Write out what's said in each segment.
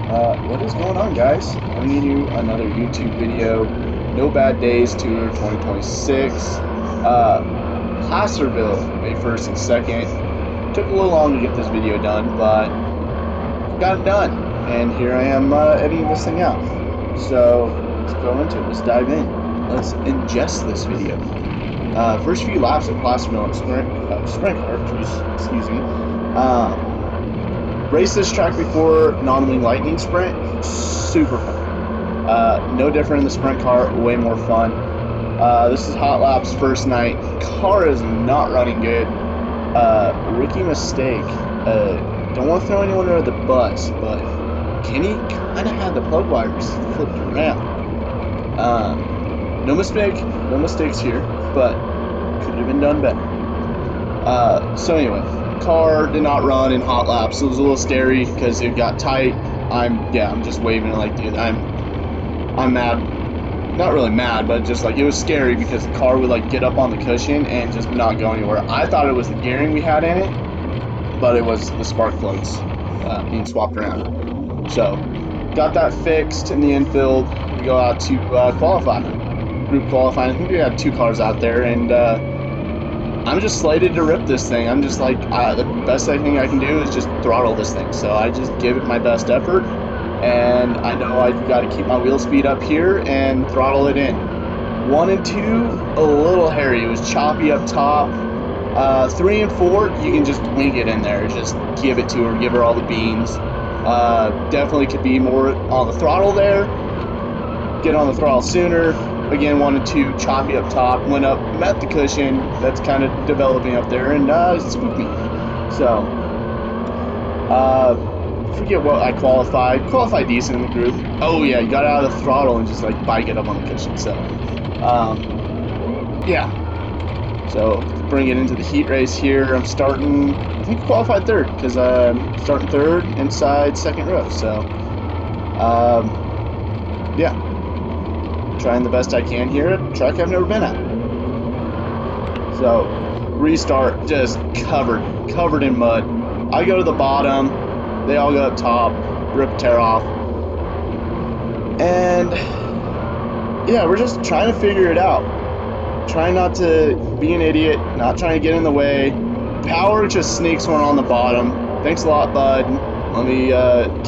What is going on, guys? Bringing you another YouTube video. No Bad Days Tour 2026. Placerville, May 1st and 2nd. Took a little long to get this video done, but got it done. And here I am editing this thing out. So let's go into it. Let's dive in. Let's ingest this video. First few laps at Placerville and sprint car, excuse me. Raced this track before, non-wing lightning sprint, super fun. No different in the sprint car, way more fun. This is hot laps first night. Car is not running good. Rookie mistake. Don't want to throw anyone under the bus, but Kenny kind of had the plug wires flipped around. No mistakes here, but could have been done better. So anyway, car did not run in hot laps. It was a little scary because it got tight. I'm just waving it like, dude, I'm mad. Not really mad, but just like it was scary because the car would like get up on the cushion and just not go anywhere. I thought it was the gearing we had in it, but it was the spark plugs being swapped around. So got that fixed in the infield. We go out to qualify, group qualifying. I think we had 2 cars out there, and I'm just slated to rip this thing. I'm just like, the best thing I can do is just throttle this thing. So I just give it my best effort, and I know I've got to keep my wheel speed up here and throttle it in. 1 and 2, a little hairy. It was choppy up top. 3 and 4, you can just wing it in there. Just give it to her, give her all the beans. Definitely could be more on the throttle there. Get on the throttle sooner. Again, 1 and 2, choppy up top, went up, met the cushion that's kind of developing up there, and spooked me. So, forget what I qualified decent in the group. Oh yeah, you got out of the throttle and just like bike it up on the cushion. So, yeah. So, bring it into the heat race here. I'm starting, I think qualified third, because I'm starting third inside second row. So, yeah. Trying the best I can here at a track I've never been at. So, restart, just covered in mud. I go to the bottom, they all go up top, rip tear off. And yeah, we're just trying to figure it out. Trying not to be an idiot, not trying to get in the way. Power just sneaks one on the bottom. Thanks a lot, bud. Let me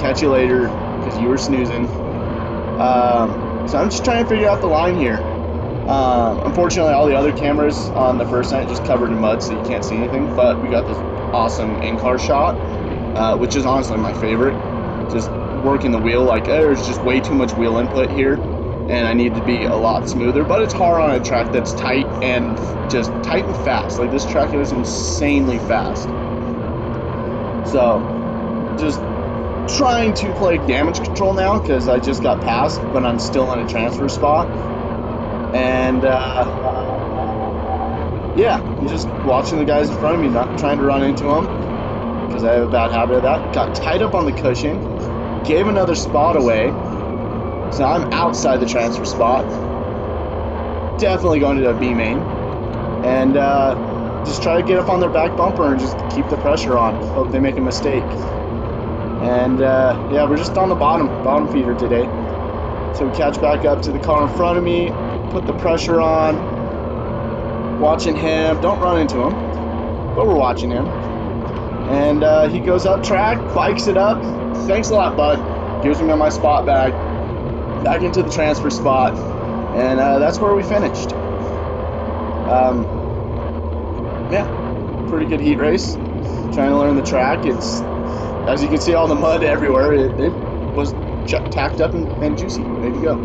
catch you later, because you were snoozing. So I'm just trying to figure out the line here. Unfortunately, all the other cameras on the first night just covered in mud, so you can't see anything. But we got this awesome in-car shot, which is honestly my favorite. Just working the wheel, like there's just way too much wheel input here, and I need to be a lot smoother. But it's hard on a track that's tight and just tight and fast. Like this track is insanely fast. So just trying to play damage control now because I just got passed, but I'm still in a transfer spot. And yeah, I'm just watching the guys in front of me, not trying to run into them because I have a bad habit of that. Got tied up on the cushion, gave another spot away, so I'm outside the transfer spot. Definitely going to the B main, and just try to get up on their back bumper and just keep the pressure on. Hope they make a mistake. And yeah, we're just on the bottom feeder today. So we catch back up to the car in front of me, put the pressure on, watching him. Don't run into him, but we're watching him. And he goes up track, bikes it up. Thanks a lot, bud. Gives me my spot back into the transfer spot, and that's where we finished. Yeah, pretty good heat race. Trying to learn the track. It's, as you can see, all the mud everywhere. It was tacked up and juicy, ready to go.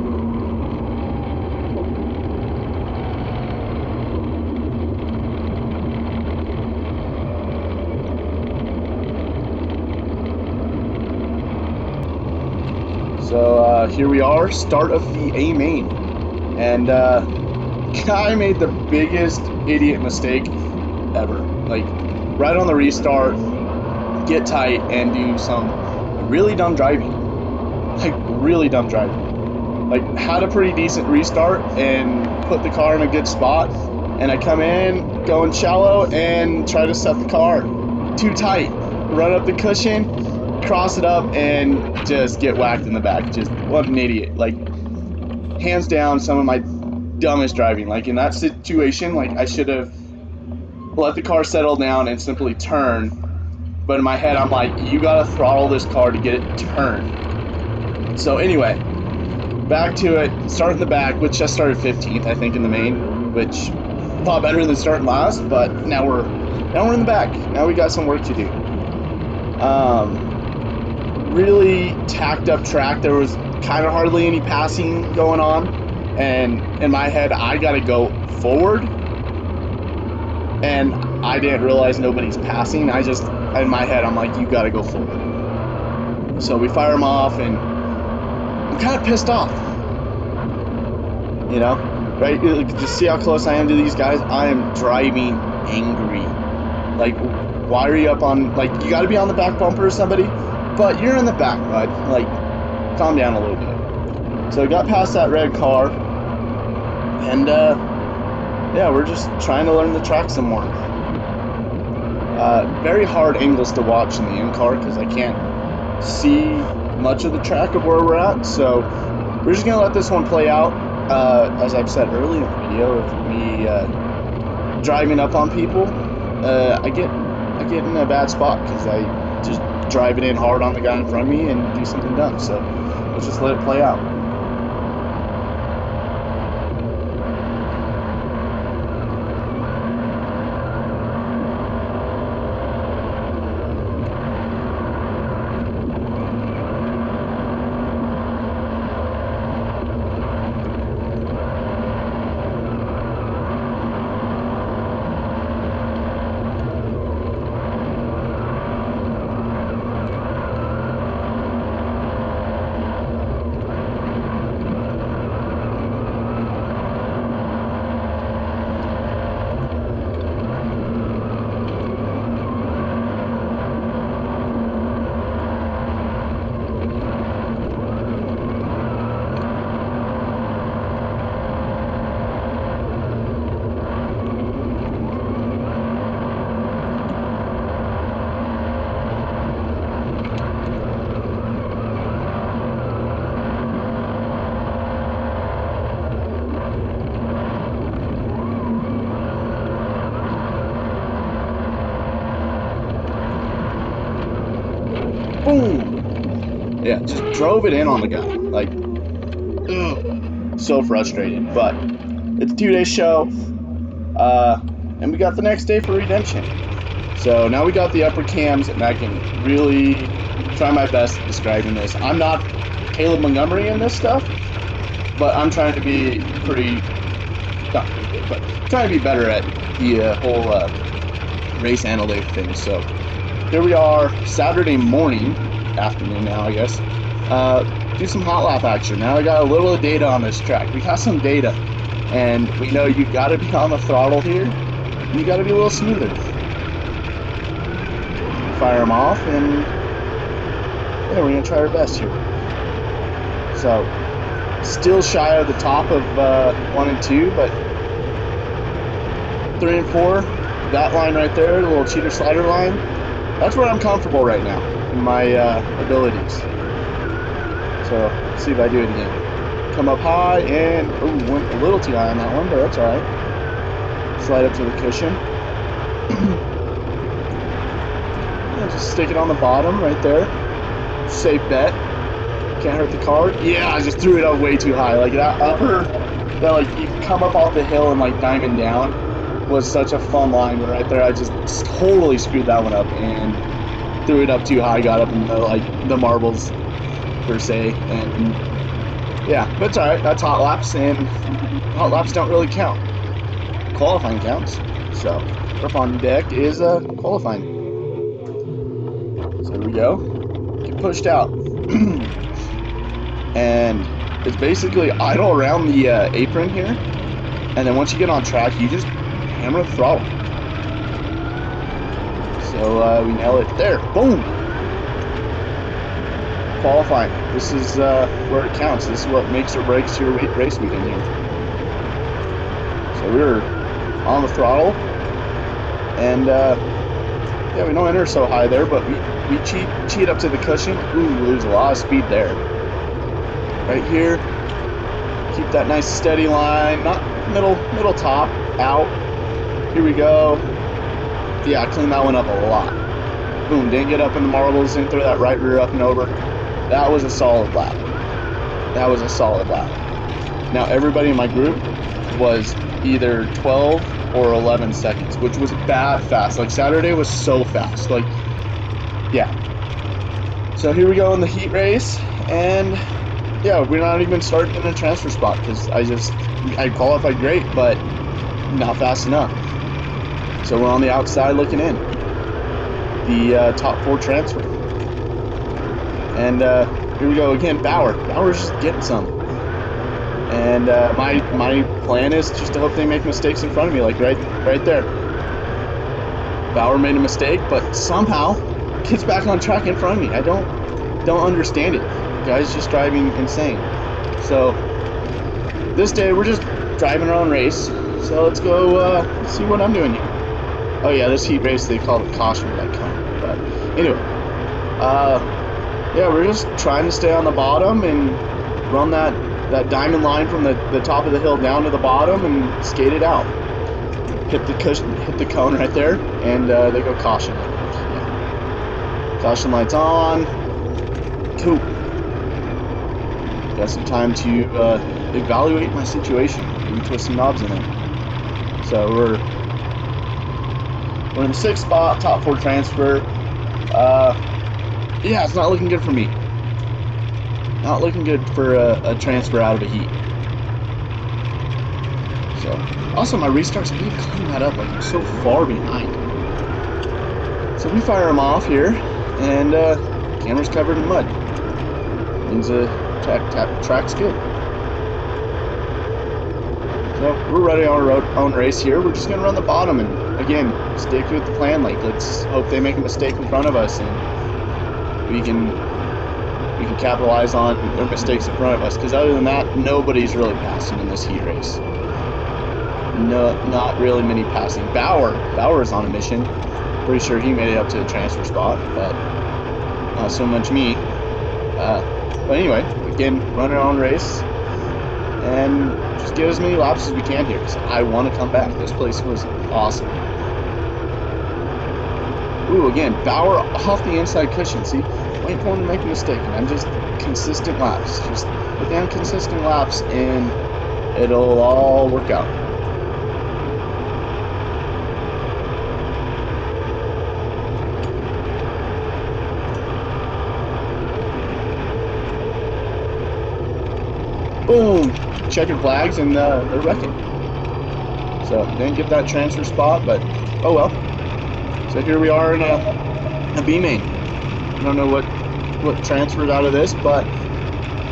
So here we are, start of the A main, and guy made the biggest idiot mistake ever. Like right on the restart, get tight and do some really dumb driving. Like really dumb driving. Like had a pretty decent restart and put the car in a good spot, and I come in going shallow and try to set the car too tight, run up the cushion, cross it up and just get whacked in the back. Just what an idiot. Like, hands down, some of my dumbest driving. Like, in that situation, like, I should have let the car settle down and simply turn. But in my head, I'm like, you gotta throttle this car to get it to turn. So anyway, back to it. Start in the back, which just started 15th, I think, in the main, which a lot better than starting last. But now we're in the back. Now we got some work to do. Really tacked up track. There was kind of hardly any passing going on, and in my head, I gotta go forward. And I didn't realize nobody's passing. In my head, I'm like, you gotta go forward. So we fire them off, and I'm kind of pissed off. You know, right? Just see how close I am to these guys. I am driving angry. Like, why are you up on, like, you gotta be on the back bumper or somebody, but you're in the back, bud. Like, calm down a little bit. So I got past that red car, and, yeah, we're just trying to learn the track some more. Very hard angles to watch in the in-car because I can't see much of the track of where we're at, so we're just going to let this one play out. As I've said earlier in the video, of me driving up on people, I get in a bad spot because I just drive it in hard on the guy in front of me and do something dumb, so let's just let it play out. Boom! Yeah, just drove it in on the guy. Like, ugh, so frustrated. But it's a 2-day show, and we got the next day for redemption. So now we got the upper cams, and I can really try my best at describing this. I'm not Caleb Montgomery in this stuff, but I'm trying to be not pretty good, but trying to be better at the whole race analytic thing. So here we are, Saturday morning, afternoon now, I guess. Do some hot lap action. Now I got a little data on this track. We got some data, and we know you got to be on the throttle here, and you got to be a little smoother. Fire them off, and yeah, we're gonna try our best here. So, still shy of the top of 1 and 2, but 3 and 4, that line right there, the little cheater slider line. That's where I'm comfortable right now in my abilities. So, let's see if I do it again. Come up high and, ooh, went a little too high on that one, but that's alright. Slide up to the cushion. Yeah, just stick it on the bottom right there. Safe bet. Can't hurt the car. Yeah, I just threw it up way too high. Like that upper, that like you come up off the hill and like diamond down was such a fun line right there. I just totally screwed that one up and threw it up too high. Got up in the like the marbles per se, and yeah, but it's alright. That's hot laps, and hot laps don't really count. Qualifying counts. So up on deck is qualifying. So here we go. Get pushed out. And it's basically idle around the apron here, and then once you get on track, you just hammer the throttle. So we nail it there. Boom! Qualifying. This is where it counts. This is what makes or breaks your race weekend here. So we're on the throttle, and yeah, we don't enter so high there, but we we cheat up to the cushion. Ooh, lose a lot of speed there. Right here, keep that nice steady line, not middle top, out. Here we go. Yeah, clean that one up a lot. Boom, didn't get up in the marbles, didn't throw that right rear up and over. That was a solid lap. That was a solid lap. Now everybody in my group was either 12 or 11 seconds, which was bad fast. Like Saturday was so fast. Like, yeah. So here we go in the heat race, and yeah, we're not even starting in a transfer spot because I qualified great, but not fast enough. So we're on the outside looking in. The top 4 transfer. And here we go again, Bauer's just getting some. And my plan is just to hope they make mistakes in front of me, like right there. Bauer made a mistake, but somehow gets back on track in front of me. I don't understand it. The guy's just driving insane. So this day we're just driving our own race. So let's go see what I'm doing here. Oh yeah, this heat race they call it caution light cone. But anyway, yeah, we're just trying to stay on the bottom and run that diamond line from the top of the hill down to the bottom and skate it out. Hit the cone right there, and they go caution. Yeah. Caution lights on. Cool. Got some time to evaluate my situation. Maybe twist some knobs in there. So we're in the 6th spot, top 4 transfer. Yeah, it's not looking good for me. Not looking good for a transfer out of a heat. So, also my restarts, I need to clean that up. Like, I'm so far behind. So we fire them off here, and camera's covered in mud. Means the track's good. So we're running our own race here. We're just gonna run the bottom and again stick with the plan. Like, let's hope they make a mistake in front of us and we can capitalize on their mistakes in front of us. Because other than that, nobody's really passing in this heat race. No, not really many passing. Bauer's on a mission. Pretty sure he made it up to the transfer spot, but not so much me. But anyway, again, run our own race and just get as many laps as we can here because I want to come back. This place was awesome. Ooh, again, Bauer off the inside cushion. See, waiting for him to make a mistake, and I'm just consistent laps. Just put down consistent laps, and it'll all work out. Boom! Checkered flags, and they're wrecking. So didn't get that transfer spot, but oh well. So here we are in a B main. I don't know what transferred out of this, but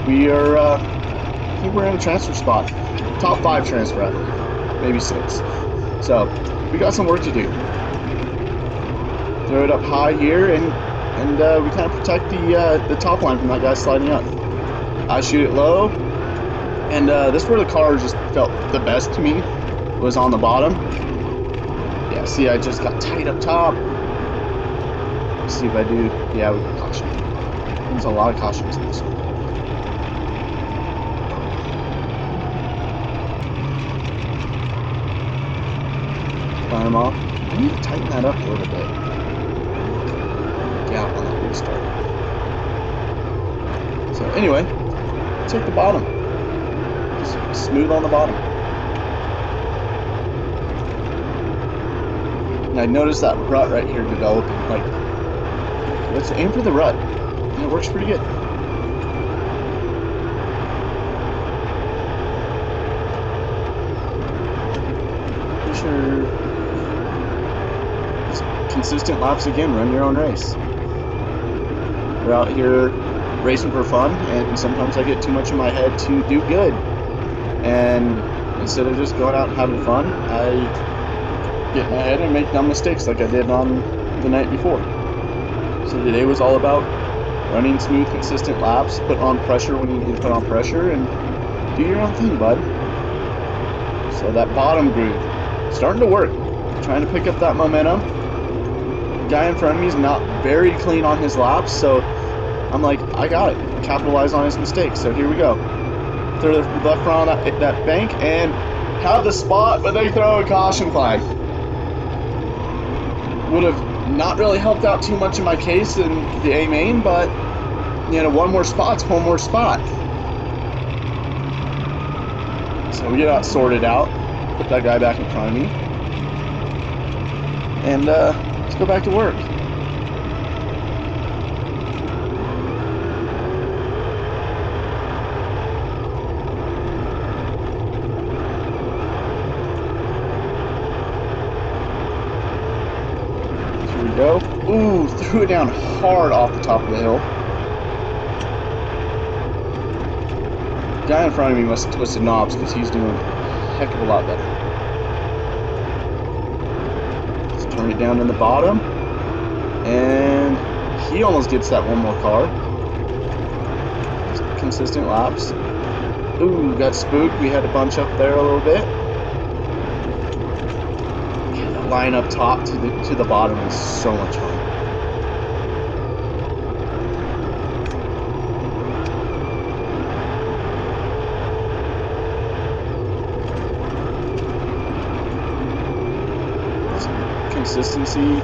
we are. I think we're in a transfer spot. Top 5 transfer, I believe, maybe 6. So we got some work to do. Throw it up high here, and we kind of protect the top line from that guy sliding up. I shoot it low, and this is where the car just felt the best to me, was on the bottom. Yeah, see, I just got tight up top. Let's see if I do. Yeah, we got caution. There's a lot of cautions in this one. Fire them off. I need to tighten that up a little bit. Yeah, on that restart. So anyway, take the bottom. Just smooth on the bottom. And I noticed that rut right here developing. Like, let's aim for the rut. And it works pretty good. Pretty sure. Just consistent laps again. Run your own race. We're out here racing for fun, and sometimes I get too much in my head to do good. And instead of just going out and having fun, I get in my head and make dumb mistakes like I did on the night before. So today was all about running smooth, consistent laps, putting on pressure when you need to put on pressure, and do your own thing, bud. So that bottom groove, starting to work. Trying to pick up that momentum. guy in front of me is not very clean on his laps, so I'm like, I got it. Capitalize on his mistakes. So here we go. Throw the left front on that bank and have the spot, but they throw a caution flag. Would have not really helped out too much in my case in the A main, but one more spot's one more spot. So we get that sorted out. Put that guy back in front of me. And let's go back to work. Here we go. Ooh, threw it down hard off the top of the hill. The guy in front of me must have twisted knobs because he's doing a heck of a lot better. Let's turn it down in the bottom. And he almost gets that one more car. Just consistent laps. Ooh, got spooked. We had to bunch up there a little bit. Yeah, the line up top to the bottom is so much fun. Consistency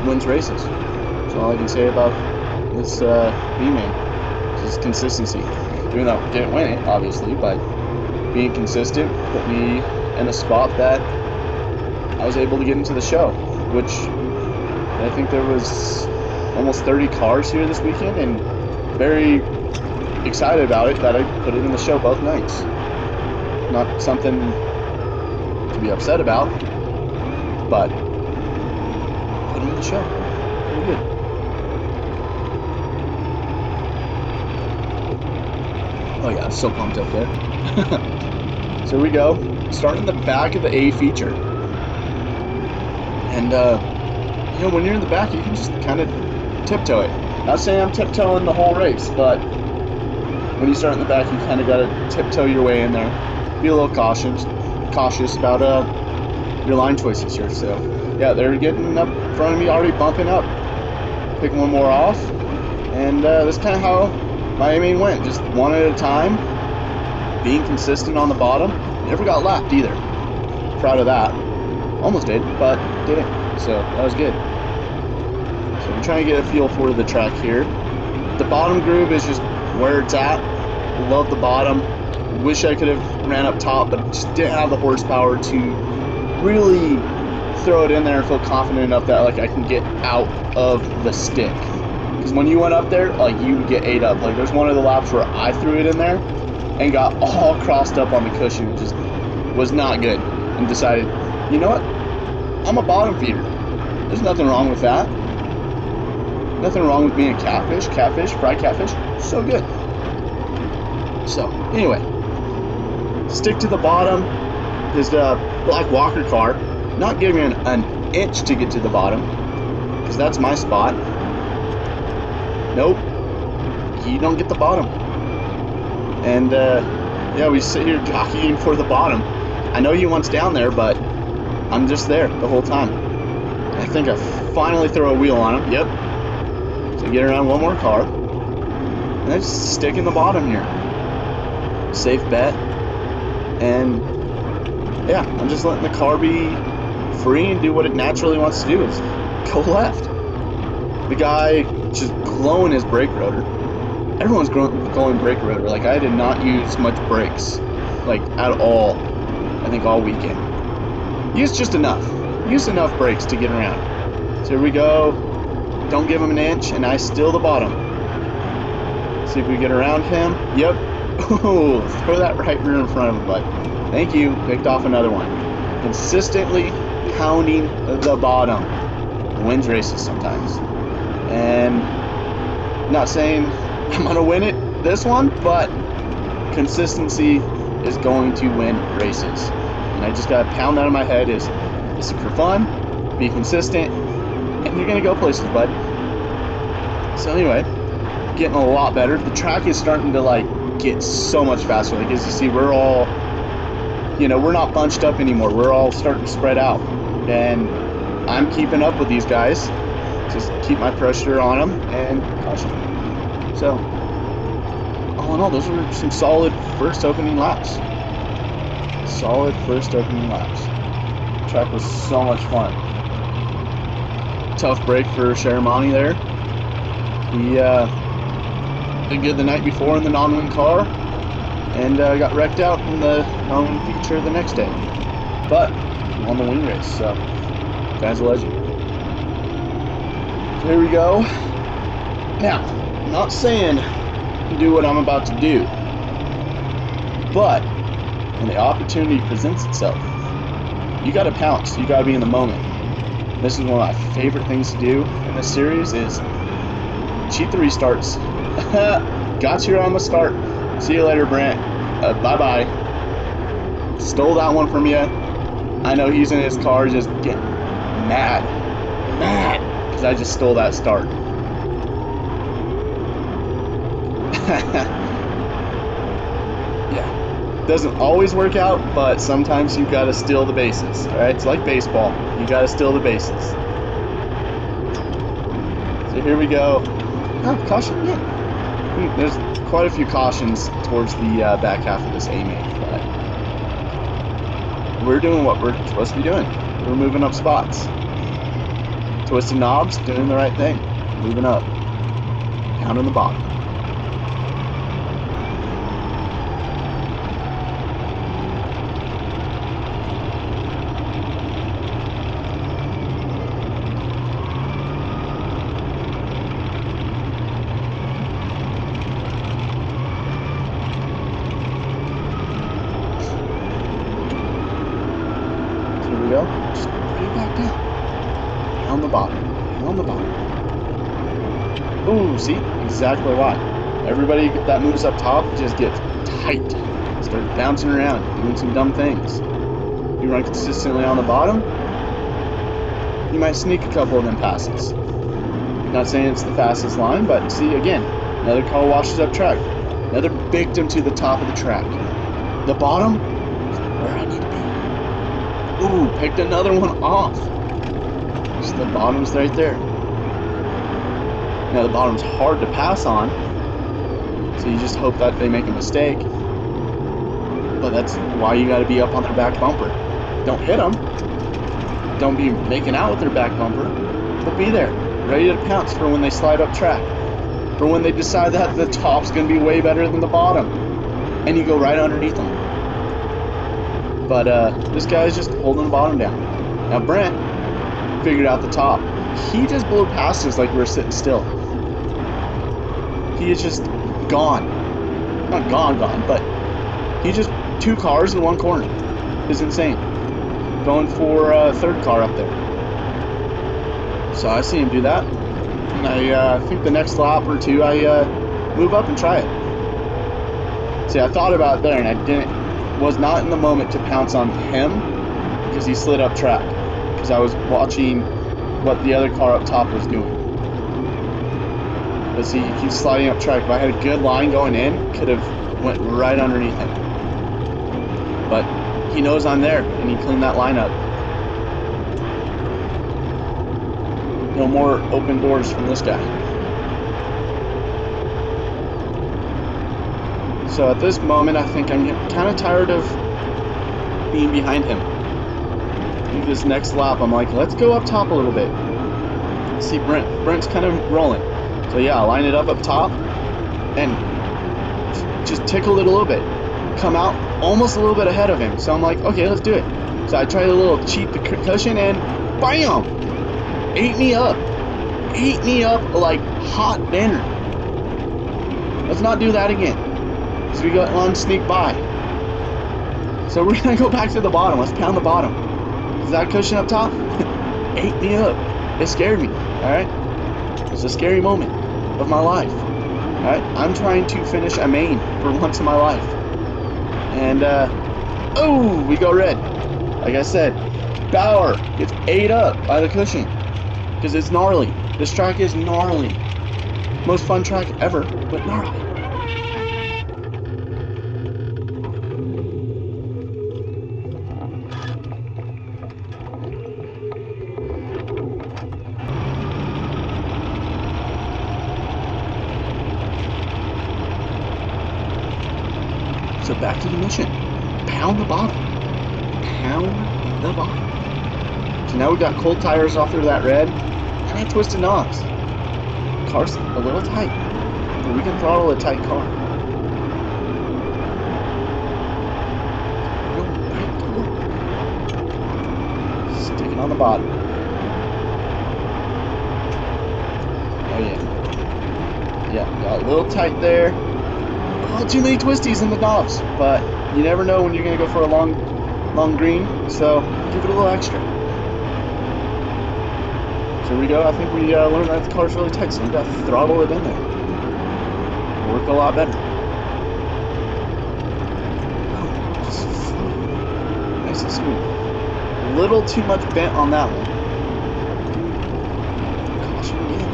wins races. That's all I can say about this B-main. Just consistency. Even though I didn't win it, obviously, but being consistent put me in a spot that I was able to get into the show, which I think there was almost 30 cars here this weekend, and very excited about it that I put it in the show both nights. Not something to be upset about, but put it in the show. Pretty good. Oh yeah, I'm so pumped up there. So here we go. Starting in the back of the A feature. And when you're in the back, you can just kind of tiptoe it. Not saying I'm tiptoeing the whole race, but when you start in the back, you kind of got to tiptoe your way in there. Be a little cautious about your line choices here. So yeah, they're getting up in front of me, already bumping up. Pick one more off, and that's kind of how my main went. Just one at a time, being consistent on the bottom. Never got lapped either. Proud of that. Almost did, but didn't. So that was good. So I'm trying to get a feel for the track here. The bottom groove is just where it's at. Love the bottom. Wish I could have ran up top, but just didn't have the horsepower to really throw it in there and feel confident enough that I can get out of the stick. Because when you went up there, you get ate up. There's one of the laps where I threw it in there and got all crossed up on the cushion. It just was not good. And decided, you know what? I'm a bottom feeder. There's nothing wrong with that. Nothing wrong with being a catfish, fried catfish. So good. So, anyway. Stick to the bottom. His black Walker car. Not giving me an inch to get to the bottom. Because that's my spot. Nope. You don't get the bottom. And, yeah, we sit here jockeying for the bottom. I know he wants down there, but I'm just there the whole time. I think I finally throw a wheel on him. Yep. So get around one more car. And I just stick in the bottom here. Safe bet. And, yeah, I'm just letting the car be free and do what it naturally wants to do, is go left. The guy just glowing his brake rotor. Everyone's glowing brake rotor. I did not use much brakes, at all. I think all weekend. Used just enough. Used enough brakes to get around. So here we go. Don't give him an inch, and I steal the bottom. See if we get around him. Yep. Ooh, throw that right rear in front of him, bud. Thank you. Picked off another one. Consistently pounding the bottom wins races sometimes. And not saying I'm going to win it this one, but consistency is going to win races. And I just got to pound that in my head is this is for fun, be consistent, and you're going to go places, bud. So anyway, getting a lot better. The track is starting to get so much faster. As you see, we're all, we're not bunched up anymore. We're all starting to spread out. And I'm keeping up with these guys. Just keep my pressure on them and caution. So, all in all, those were some solid first opening laps. Solid first opening laps. The track was so much fun. Tough break for Sharamani there. He did good the night before in the non-win car, and got wrecked out in the non-win feature the next day. But he won the wing race, so guy's a legend. So here we go. Now, I'm not saying do what I'm about to do, but when the opportunity presents itself, you gotta pounce. You gotta be in the moment. This is one of my favorite things to do in this series is cheat the restarts. Got you on the start. See you later, Brent. Bye-bye. Stole that one from you. I know he's in his car just getting mad. Because I just stole that start. Yeah. Doesn't always work out, but sometimes you gotta steal the bases. Alright, it's like baseball. You gotta steal the bases. So here we go. Oh, caution again. There's quite a few cautions towards the back half of this A main, but we're doing what we're supposed to be doing. We're moving up spots. Twisting knobs, doing the right thing. Moving up. Pounding the bottom. Go. Just bring it back down. On the bottom. On the bottom. Ooh, see? Exactly why. Everybody that moves up top just gets tight. Start bouncing around, doing some dumb things. You run consistently on the bottom, you might sneak a couple of them passes. Not saying it's the fastest line, but see, again, another car washes up track. Another victim to the top of the track. The bottom is where I need to be. Ooh, picked another one off. So the bottom's right there. Now the bottom's hard to pass on, so you just hope that they make a mistake. But that's why you got to be up on their back bumper. Don't hit them. Don't be making out with their back bumper, but be there, ready to pounce for when they slide up track, for when they decide that the top's going to be way better than the bottom, and you go right underneath them. But this guy's just holding the bottom down. Now Brent figured out the top. He just blew past us like we were sitting still. He is just gone. Not gone, but he just 2 cars in one corner. It's insane. Going for a third car up there. So I see him do that. And I think the next lap or two I move up and try it. See, I thought about it there and I was not in the moment to pounce on him because he slid up track, because I was watching what the other car up top was doing. But see, he keeps sliding up track. If I had a good line going in, could have went right underneath him. But he knows I'm there, and he cleaned that line up. No more open doors from this guy. So at this moment, I think I'm getting kind of tired of being behind him. This next lap, I'm like, let's go up top a little bit. See, Brent's kind of rolling. So yeah, I'll line it up top and just tickle it a little bit. Come out almost a little bit ahead of him. So I'm like, okay, let's do it. So I tried a little cheat the cushion and bam! Ate me up. Ate me up like hot dinner. Let's not do that again. So we got one sneak by. So we're gonna go back to the bottom. Let's pound the bottom. Is that cushion up top? Ate me up. It scared me. Alright? It's a scary moment of my life. Alright? I'm trying to finish a main for once in my life. And oh, we go red. Like I said, Bauer gets ate up by the cushion. Because it's gnarly. This track is gnarly. Most fun track ever, but gnarly. So back to the mission. Pound the bottom. Pound the bottom. So now we got cold tires off through that red, and I twisted knobs. Car's a little tight, but we can throttle a tight car. Sticking on the bottom. Oh yeah. Yeah, got a little tight there. Oh, too many twisties in the knobs, but you never know when you're gonna go for a long green, so give it a little extra. So here we go. I think we learned that the car's really tight, so we got to throttle it in there. Work a lot better. Oh, just nice and smooth. A little too much bent on that one. Caution again.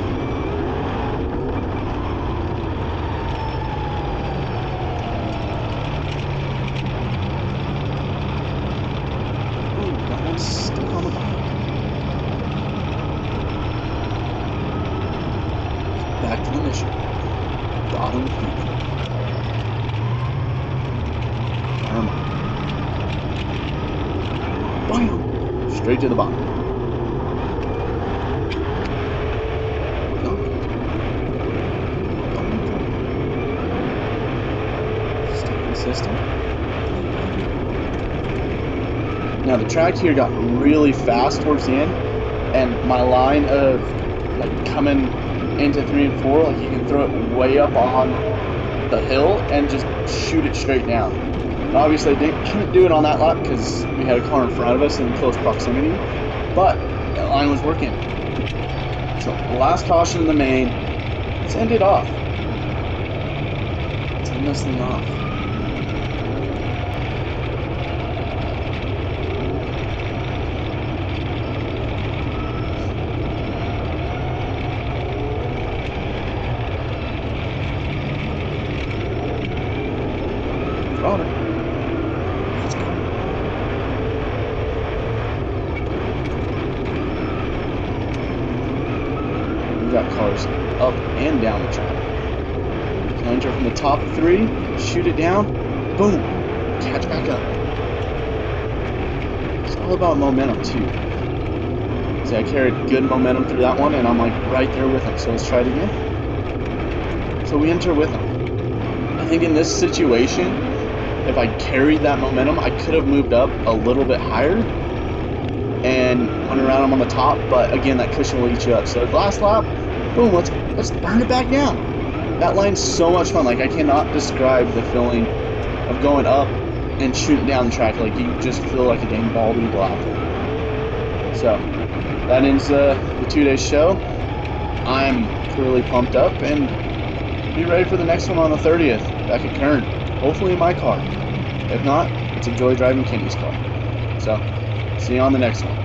Ooh, that one's stuck on the bottom. Back to the mission. Bottom creek. Come on. Bam! Straight to the bottom. Stay consistent. Now the track here got really fast towards the end, and my line of like coming into 3 and 4, like you can throw it way up on the hill and just shoot it straight down. And obviously I couldn't do it on that lap because we had a car in front of us in close proximity, but that line was working. So last caution in the main. Let's end it off. Let's end this thing off. Let's go. We got cars up and down the track. So enter from the top of 3, shoot it down, boom, catch back up. It's all about momentum too. See, I carried good momentum through that one, and I'm like right there with him. So let's try it again. So we enter with him. I think in this situation, if I carried that momentum, I could have moved up a little bit higher and went around him on the top, but again, that cushion will eat you up. So the last lap, boom, let's burn it back down. That line's so much fun. Like, I cannot describe the feeling of going up and shooting down the track. Like, you just feel like a dang bald eagle out there. So that ends the 2-day show. I'm really pumped up and be ready for the next one on the 30th back at Kern. Hopefully in my car. If not, let's enjoy driving Kenny's car. So, see you on the next one.